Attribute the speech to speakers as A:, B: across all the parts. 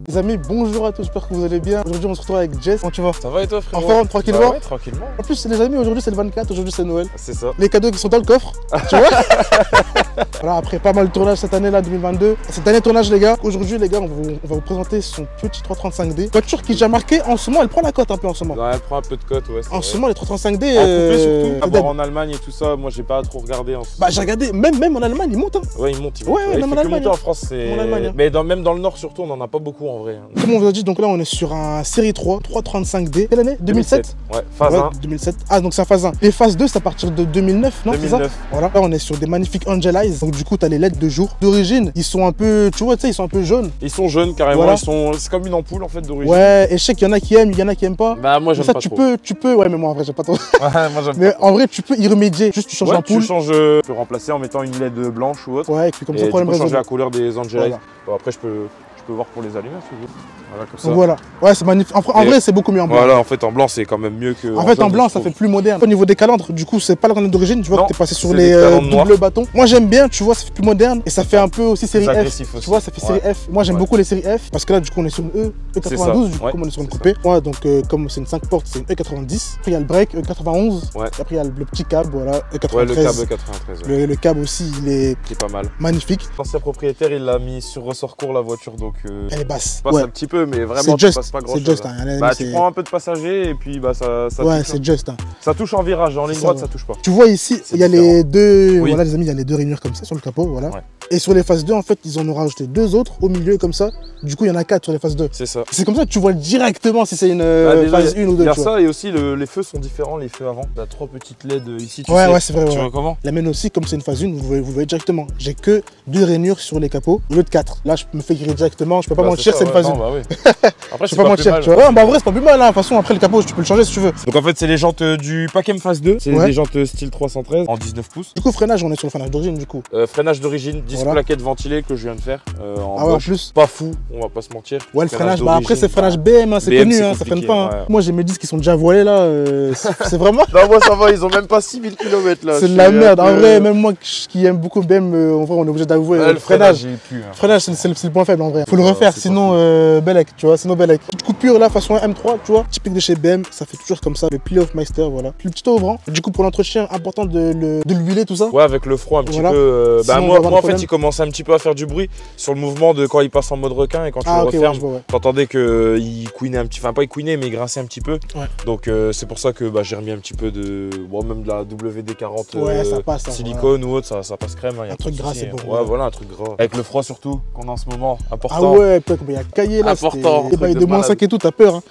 A: Les amis, bonjour à tous, j'espère que vous allez bien. Aujourd'hui on se retrouve avec Jess. Comment tu vas?
B: Ça va et toi frérot?
A: En forme, tranquillement?
B: Bah ouais, tranquillement.
A: En plus les amis, aujourd'hui c'est le 24, aujourd'hui c'est Noël.
B: C'est ça.
A: Les cadeaux qui sont dans le coffre, tu vois. Voilà, après pas mal de tournages cette année là, 2022. C'est le dernier tournage les gars. Aujourd'hui les gars, on va vous présenter son petit 335D. Voiture qui j'ai marqué en ce moment, elle prend la cote un peu en ce moment.
B: Ouais, elle prend un peu de cote, ouais.
A: En ce moment les 335D...
B: En coupé surtout, à voir en Allemagne et tout ça, moi j'ai pas trop regardé en ce...
A: Bah j'ai regardé, même en Allemagne ils montent hein.
B: Ouais, ils montent,
A: Ouais, même en Allemagne.
B: En France, c'est... Mais même dans le Nord surtout, on en a pas beaucoup en vrai.
A: Comme on vous a dit, donc là on est sur un série 3, 335D. Quelle année? 2007.
B: Ouais, phase 1.
A: 2007. Ah donc c'est un phase 1. Les phases 2 c'est à partir de 2009, non?
B: 2009.
A: Voilà, là on est sur des magnifiques Angel Eyes. Donc du coup t'as les LED de jour. D'origine, ils sont un peu, tu vois, tu sais, ils sont un peu jaunes.
B: Ils sont jaunes carrément,
A: voilà.
B: C'est comme une ampoule en fait d'origine.
A: Ouais, et je sais qu'il y en a qui aiment, il y en a qui aiment pas.
B: Bah moi j'aime pas
A: ça,
B: trop.
A: tu peux, ouais mais moi en vrai j'aime pas trop.
B: Ouais, moi j'aime pas.
A: Mais en vrai tu peux y remédier, juste tu changes l'ampoule.
B: Tu peux remplacer en mettant une LED blanche ou autre.
A: Ouais, et puis comme ça,
B: tu
A: problème
B: peux changer
A: résolu.
B: la couleur des Angel Eyes.
A: Voilà.
B: Bon, après je peux voir pour les allumer si vous voulez. Voilà, comme ça.
A: Donc voilà, ouais c'est magnifique. En vrai c'est beaucoup mieux en blanc.
B: Voilà, en fait en blanc c'est quand même mieux que...
A: En fait en blanc ça fait plus moderne. Au niveau des calandres, du coup c'est pas la calandre d'origine, tu vois que t'es passé sur les doubles bâtons. Moi j'aime bien, tu vois, ça fait plus moderne et ça fait un peu aussi série F. Tu vois, ça fait série F. Moi j'aime beaucoup les séries F parce que là du coup on est sur une E92, du coup comme on est sur une coupée. Ouais, donc comme c'est une 5 portes, c'est une E90. Après il y a le break E91.
B: Ouais.
A: Et après il y a le petit cab, voilà, E93.
B: Ouais, le cab E93.
A: Le cab aussi il est
B: pas mal.
A: Magnifique.
B: L'ancien propriétaire il l'a mis sur ressort court la voiture donc...
A: Elle est basse.
B: Passe un petit peu mais vraiment tu passes pas grand chose.
A: C'est juste,
B: bah tu prends un peu de passager et puis bah ça
A: ouais,
B: touche.
A: c'est juste.
B: Ça touche en virage, en ligne droite ça touche pas.
A: Tu vois ici, il y a les deux, voilà les amis, il y a les deux rainures comme ça sur le capot, voilà. Ouais. Et sur les phases 2 en fait, ils en ont rajouté deux autres au milieu comme ça. Du coup, il y en a 4 sur les phases 2.
B: C'est ça.
A: C'est comme ça que tu vois directement si c'est une phase 1 ou 2.
B: Il y a ça et aussi les feux sont différents, les feux avant. Il y a 3 petites LED ici, tu sais.
A: Ouais, c'est vrai.
B: Tu vois comment?
A: La mienne aussi, comme c'est une phase 1, vous voyez directement. J'ai que 2 rainures sur les capots au lieu de 4. Là, je me fais griller directement, je peux pas mentir, c'est une phase 1.
B: Bah oui.
A: Après, je peux pas mentir, tu vois. Ouais, bah en vrai, c'est pas plus mal, hein. De toute façon, après le capot, tu peux le changer si tu veux.
B: Donc en fait, c'est les jantes du Pacem phase 2. C'est des jantes style 313 en 19 pouces.
A: Du coup, freinage, on est sur le freinage d'origine, du coup.
B: Freinage d'origine, 10 plaquettes ventilées que je viens de faire.
A: En plus.
B: Pas fou, on va pas se mentir.
A: Ouais, le freinage, bah après, c'est freinage BM, hein, c'est connu, hein, ça freine pas. Hein. Moi, j'ai mes disques qui sont déjà voilés là. C'est vraiment.
B: Non, moi ça va, ils ont même pas 6000 km là.
A: C'est de la merde. En vrai, même moi qui aime beaucoup BM, en vrai, on est obligé d'avouer. Le freinage, c'est le point faible en vrai. Faut le refaire, sinon Bellec, tu vois, sinon Bellec. Petite coupure là, façon M3, tu vois, typique de chez BM, ça fait toujours comme ça. Le Peel Off Meister, voilà. Puis le petit ouvrant. Du coup, pour l'entretien, important de l'huiler, tout ça.
B: Ouais, avec le froid un petit peu. Bah, moi en fait, il commençait un petit peu à faire du bruit sur le mouvement de quand il passe en mode requin et quand tu le refermes, t'entendais qu'il couinait un petit, enfin pas il couinait mais il grinçait un petit peu. Donc c'est pour ça que j'ai remis un petit peu de, même de la WD-40 silicone ou autre, ça passe crème.
A: Un truc gras, c'est bon.
B: Ouais, voilà, un truc gras. Avec le froid surtout qu'on a en ce moment, important.
A: Ah ouais, peut-être qu'il y a caillé là.
B: Important.
A: Et bah, il est de moins 5 et tout, t'as peur.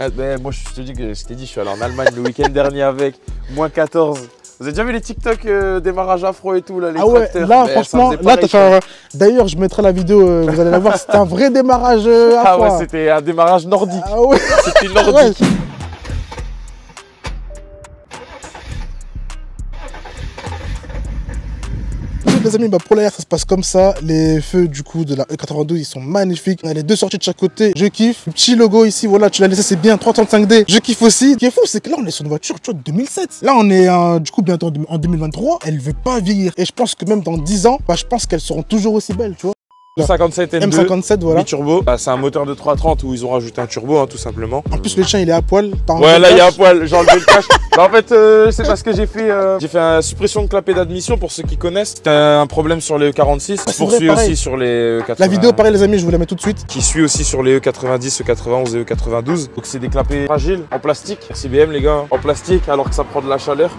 B: Moi je te dis que je t'ai dit, je suis allé en Allemagne le week-end dernier avec moins 14. Vous avez déjà vu les TikTok démarrage afro et tout là, les tracteurs.
A: Là franchement, là t'as fait d'ailleurs je mettrai la vidéo, vous allez la voir, c'était un vrai démarrage afro.
B: Ah ouais, c'était un démarrage nordique.
A: Ah ouais.
B: C'était nordique.
A: Les amis, pour l'air ça se passe comme ça. Les feux du coup de la E92 ils sont magnifiques. On a les deux sorties de chaque côté. Je kiffe. Le petit logo ici, voilà, tu l'as laissé, c'est bien. 335D. Je kiffe aussi. Ce qui est fou, c'est que là on est sur une voiture, tu vois, de 2007. Là on est du coup bientôt en 2023. Elle veut pas vieillir. Et je pense que même dans 10 ans, je pense qu'elles seront toujours aussi belles, tu vois.
B: M57 N2,
A: M57 voilà.
B: Turbo. C'est un moteur de 330 où ils ont rajouté un turbo tout simplement.
A: En plus le chien il est à poil.
B: Ouais là il est à poil, j'ai enlevé le cache. En fait c'est parce que j'ai fait une suppression de clapet d'admission pour ceux qui connaissent. C'était un problème sur les E46. Qui poursuit aussi sur les E80.
A: La vidéo pareil les amis je vous la mets tout de suite.
B: Qui suit aussi sur les E90, E91 et E92. Donc c'est des clapets fragiles en plastique. Merci BM les gars. En plastique alors que ça prend de la chaleur.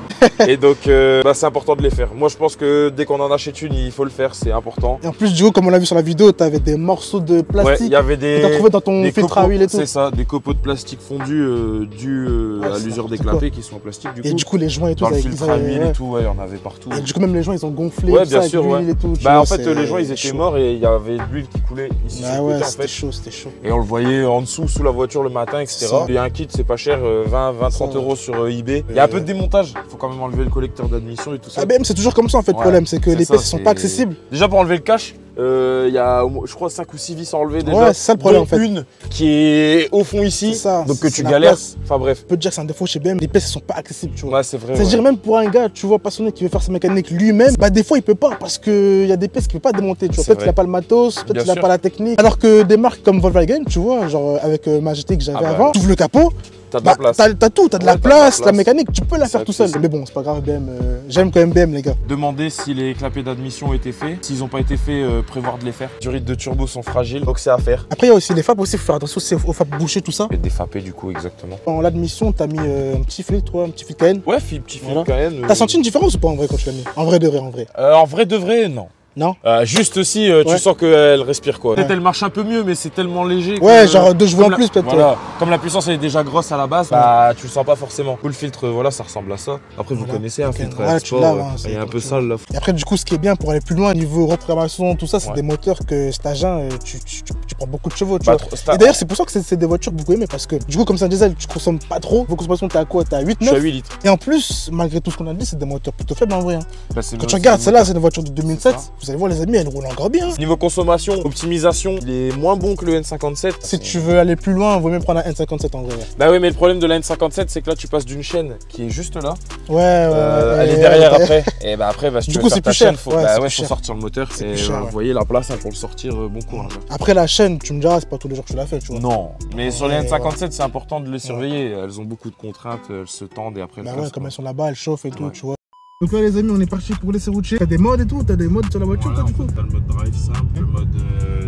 B: Et donc c'est important de les faire. Moi je pense que dès qu'on en achète une il faut le faire, c'est important.
A: Et en plus du coup comme on l'a vu sur la vidéo, tu avais des morceaux de plastique.
B: Ouais, il y avait des.
A: Tu as trouvé dans ton filtre à huile et tout.
B: C'est ça, des copeaux de plastique fondus dus à l'usure des clapets qui sont en plastique du coup.
A: Et du coup les joints et tout.
B: Dans le filtre à huile et tout, ouais, il y en avait partout.
A: Et du coup même les joints ils ont gonflé.
B: Ouais, bien sûr, ouais.
A: Et tout,
B: bah en fait les joints ils étaient morts et il y avait de l'huile qui coulait ici sur le côté en fait.
A: C'était chaud.
B: Et on le voyait en dessous sous la voiture le matin, etc. Il y a un kit, c'est pas cher, 20-30 € sur eBay. Il y a un peu de démontage, il faut quand même enlever le collecteur d'admission et tout ça.
A: Ah, c'est toujours comme ça en fait, le problème, c'est que les pièces sont pas accessibles.
B: Déjà pour enlever le cache. Il y a, je crois, 5 ou 6 vis à enlever déjà.
A: Ouais, c'est ça le problème en fait.
B: Une qui est au fond ici,
A: ça,
B: donc que tu galères. Enfin bref.
A: Je peux te dire que c'est un défaut chez BM, les pièces elles sont pas accessibles, tu vois.
B: Ouais, c'est vrai.
A: C'est-à-dire même pour un gars, tu vois, passionné qui veut faire sa mécanique lui-même, bah des fois il peut pas parce qu'il y a des pièces qu'il peut pas démonter, tu vois. Peut-être qu'il a pas le matos, peut-être qu'il a pas la technique. Alors que des marques comme Volkswagen, tu vois, genre avec Majestic que j'avais avant, tu ouvres le capot.
B: T'as de la place.
A: T'as tout, t'as de la place, la mécanique, tu peux la faire tout seul. Mais bon, c'est pas grave, BM. J'aime quand même BM, les gars.
B: Demandez si les clapets d'admission ont été faits. S'ils n'ont pas été faits, prévoir de les faire. Les durites de turbo sont fragiles, donc c'est à faire.
A: Après, il y a aussi les FAP aussi, il faut faire attention aux FAP bouchés, tout ça.
B: Et des FAP du coup, exactement.
A: En l'admission, t'as mis un petit filtre, toi, un petit filtre Cayenne.
B: Ouais, petit filtre Cayenne.
A: T'as senti une différence ou pas en vrai quand tu l'as mis? En vrai de vrai, en vrai.
B: En vrai de vrai, non.
A: Non.
B: Juste si tu sens qu'elle respire quoi. Peut-être elle marche un peu mieux, mais c'est tellement léger.
A: Ouais, genre 2 chevaux en plus peut-être.
B: Voilà. Comme la puissance elle est déjà grosse à la base, bah tu le sens pas forcément. Le filtre, voilà, ça ressemble à ça. Après vous connaissez un filtre sport, il est un peu sale là.
A: Et après du coup, ce qui est bien pour aller plus loin niveau reprogrammation, tout ça, c'est des moteurs que cet agent, tu prends beaucoup de chevaux, tu vois. Et d'ailleurs, c'est pour ça que c'est des voitures que beaucoup aimez parce que du coup, comme c'est un diesel, tu consommes pas trop. Vos consommations, t'es à quoi? T'es à 8, 9.
B: Je suis à 8 litres.
A: Et en plus, malgré tout ce qu'on a dit, c'est des moteurs plutôt faibles en vrai. Quand tu regardes, celle-là, c'est une voiture de 2007. Vous allez voir les amis, elle roule encore bien.
B: Niveau consommation, optimisation, il est moins bon que le N57.
A: Si tu veux aller plus loin, il vaut mieux prendre un N57 en vrai.
B: Bah oui, mais le problème de la N57, c'est que là, tu passes d'une chaîne qui est juste là.
A: Ouais,
B: elle est derrière après. Et bah après, si tu veux faire ta chaîne, faut sortir le moteur. Et vous voyez la place pour le sortir, bon courage.
A: Après la chaîne, tu me diras, c'est pas tous les jours que tu l'as fait, tu vois.
B: Non, mais sur les N57, c'est important de les surveiller. Elles ont beaucoup de contraintes, elles se tendent et après.
A: Bah ouais, comme elles sont là-bas, elles chauffent et tout, tu vois. Donc là les amis, on est parti pour laisser routier. T'as des modes et tout, t'as des modes sur la voiture toi du coup?
B: T'as le mode drive simple, le mode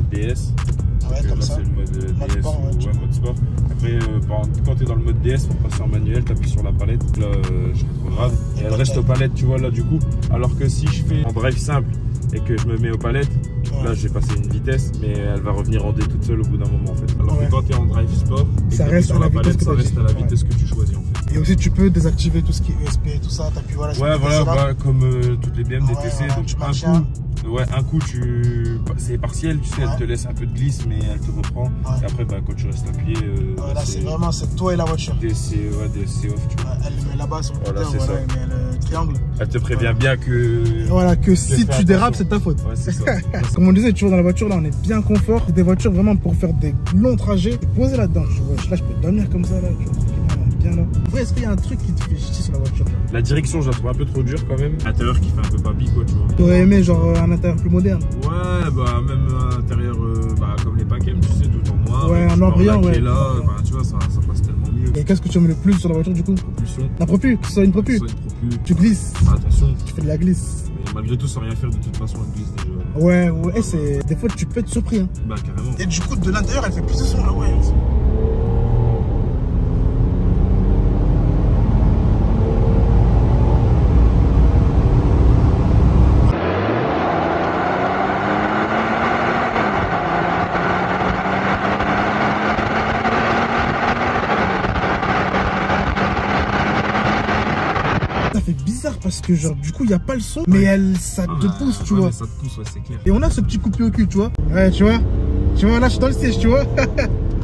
B: DS.
A: Ouais, comme ça.
B: C'est le mode DS sport, mode sport. Après, quand t'es dans le mode DS, pour passer en manuel, t'appuies sur la palette. Là, je rétrograde. Et elle reste aux palettes, tu vois, là du coup. Alors que si je fais en drive simple et que je me mets aux palettes, là j'ai passé une vitesse, mais elle va revenir en D toute seule au bout d'un moment en fait. Alors que quand t'es en drive sport,
A: ça reste à la vitesse
B: ça reste à la vitesse que tu choisis en fait.
A: Et aussi tu peux désactiver tout ce qui est ESP et tout ça, t'appuies voilà.
B: Ouais, voilà, comme toutes les BM DTC, donc un coup c'est partiel, tu sais, elle te laisse un peu de glisse mais elle te reprend. Et après quand tu restes appuyé,
A: là c'est vraiment toi et la voiture.
B: DC off, tu vois.
A: Elle le met là-bas sur le moteur, elle met le triangle.
B: Elle te prévient bien que
A: si tu dérapes c'est ta faute.
B: Ouais, c'est ça.
A: Comme on disait, tu vois, dans la voiture là on est bien confort. C'est des voitures vraiment pour faire des longs trajets. Et poser là-dedans, là je peux dormir comme ça là, tu vois, bien là. En vrai, est-ce qu'il y a un truc qui te fait chier sur la voiture là?
B: La direction, je la trouve un peu trop dure quand même. L'intérieur qui fait un peu papy quoi, tu vois.
A: T'aurais aimé genre un intérieur plus moderne?
B: Ouais, bah même un intérieur comme les Pacem, tu sais, tout en noir.
A: Ouais, en noir brillant, ouais.
B: Là, tu vois, ça passe tellement mieux.
A: Et qu'est-ce que tu aimes le plus sur la voiture du coup?
B: Propulsion.
A: La propu, que ce soit une propu. Tu glisses.
B: Bah, attention.
A: Tu fais de la glisse.
B: Mais malgré tout, sans rien faire, de toute façon, elle glisse déjà.
A: Ouais, c'est. Des fois, tu peux être surpris. Hein.
B: Bah, carrément.
A: Et du coup, de l'intérieur, elle fait plus de son là, ouais. Bizarre parce que genre du coup il n'y a pas le son mais ça te pousse tu vois.
B: Ça te pousse, ouais, c'est clair.
A: Et on a ce petit coupé au cul tu vois. Ouais tu vois là je suis dans le siège tu vois.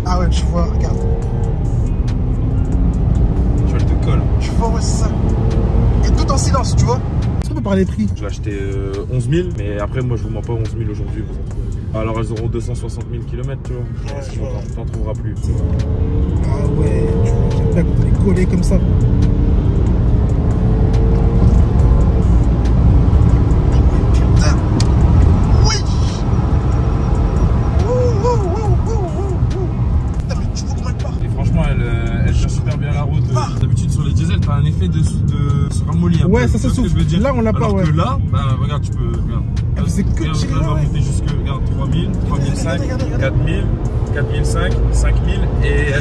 A: Ah ouais tu vois regarde.
B: Tu vois elle te colle.
A: Tu vois ouais c'est ça. Et tout en silence tu vois. Est-ce qu'on peut parler prix?
B: Je l'ai acheté 11 000 mais après moi je vous mens pas 11 000 aujourd'hui vous en trouvez. Alors elles auront 260 000 km tu vois. Ouais, t'en trouveras plus.
A: Ah ouais tu vois j'aime bien quand on est collé comme ça.
B: D'habitude sur les diesels, t'as un effet de se ramollir.
A: Ouais, ça se souffle. Là, on l'a pas, ouais.
B: Alors que là, bah regarde, tu peux. Regarde.
A: C'est que
B: tu vas monter jusque 3000, 3005, 4000, 4005, 5000 et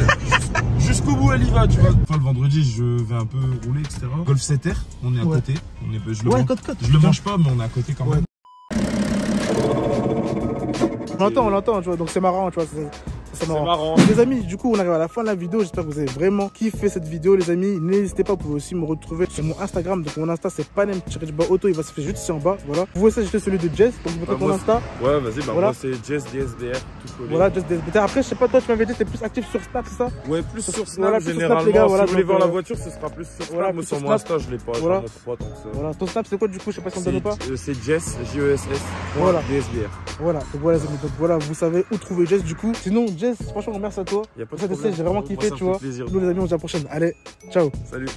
B: jusqu'au bout, elle y va, tu vois. Enfin, le vendredi, je vais un peu rouler, etc. Golf 7R, on est à côté. Je le mange pas, mais on est à côté quand même.
A: On l'entend, tu vois. Donc c'est marrant, tu vois. C'est marrant. Les amis, du coup, on arrive à la fin de la vidéo. J'espère que vous avez vraiment kiffé cette vidéo, les amis. N'hésitez pas, vous pouvez aussi me retrouver sur mon Instagram. Donc, mon Insta, c'est panem-auto. Il va se faire juste ici en bas. Voilà. Vous pouvez aussi ajouter celui de Jess. Donc, vous mettez ton Insta.
B: Ouais, vas-y, voilà. Moi, c'est Jess DSBR. Tout collé.
A: Voilà, Jess DSBR. Après, je sais pas, toi, tu m'avais dit que t'es plus actif sur Snap, c'est ça?
B: Ouais, plus sur Snap.
A: Voilà,
B: généralement,
A: Snap, les gars, voilà,
B: si vous voulez voir la voiture, ce sera plus sur Snap. Voilà, moi, sur mon Insta, je l'ai pas.
A: Voilà.
B: Je montre pas tant que ça.
A: Voilà. Ton Snap, c'est quoi, du coup? Je sais pas si on donne ou pas.
B: C'est Jess, JESS.
A: Voilà.
B: DSBR.
A: Voilà. Donc, voilà, les amis. Donc, voilà, vous savez où trouver Jess, du coup. Sinon, Jess, franchement, merci à toi.
B: Y a pas de problème.
A: J'ai vraiment kiffé, tu vois. Nous, les amis, on se dit à la prochaine. Allez, ciao.
B: Salut.